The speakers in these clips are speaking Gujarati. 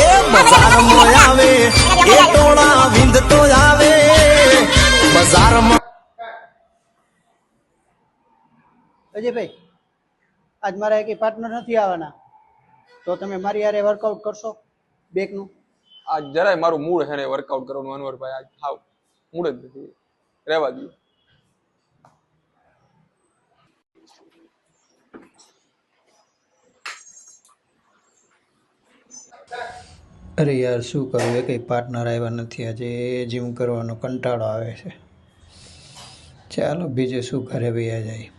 એ બજારમાં આવે એ ટોળા વિંધતો આવે બજારમાં. અજયભાઈ, આજ મારા એક પાર્ટનર નથી આવવાના, તો તમે મારી હારે વર્કઆઉટ કરશો બેકનું? આજ જરાય મારું મૂડ છે ને વર્કઆઉટ કરવાનું અનવરભાઈ, આજ થાવ મૂડ જ નથી, રહેવા દો. અરે યાર, શું કરું, એ કંઈ પાર્ટનર આવ્યા નથી, આજે જીમ કરવાનો કંટાળો આવે છે. ચાલો બીજે શું, ઘરે વયા જાય.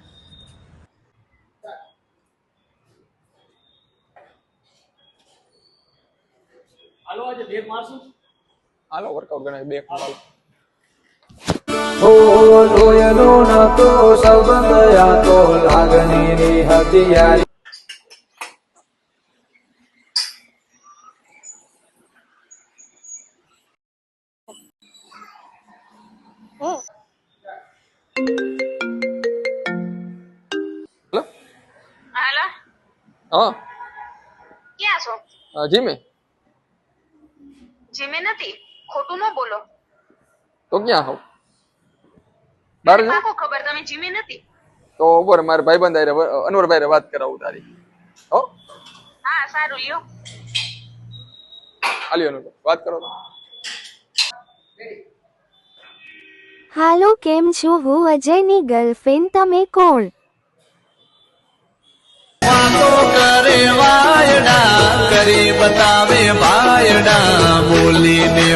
હાલો વર્કઆઉટ ગણાય બે હાલો. જોયેલો નતો સંબંધ આ તો લાગણીની હથિયારી. હેલો હાલો, હા ક્યાં છો? જીમે. જીમે નથી, ખોટું ન બોલો. તો ક્યાં હોવ? બહાર મને જાઉં? પાકો ખબર તમે જીમે નથી. તો ઉપર મારા ભાઈબંધ હારે અનવરભાઈ હારે વાત કરાવું તારી. હો હા સારું લ્યો. આલ્યો અનવર વાત કરો તો. હાલો, કેમ છો? હું અજયની ગર્લફ્રેન્ડ. તમે કોણ? વાતો કરે વાયડા કરી બતાવે ભાયડા બોલીને